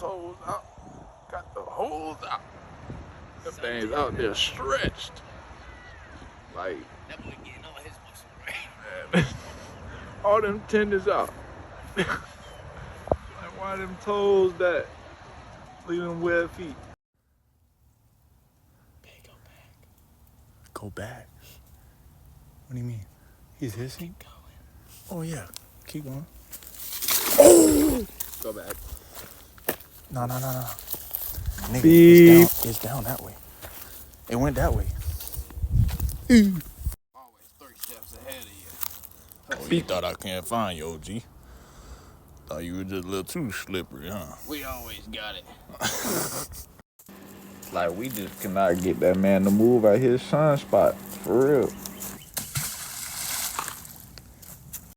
toes out. Got the holes out. Them things out there stretched. Like, that boy getting all his muscle right. Man, all them tendons out. Like, why them toes that? Leave them webbed feet. Okay, go back. Go back? What do you mean? He's hissing? Keep going. Oh, yeah. Keep going. Oh! Go back. No. Nigga, Beep. It's down that way. It went that way. Always 3 steps ahead of you. Oh, you thought I can't find you, OG. Thought you were just a little too slippery, huh? We always got it. Like, we just cannot get that man to move at his sun spot. For real.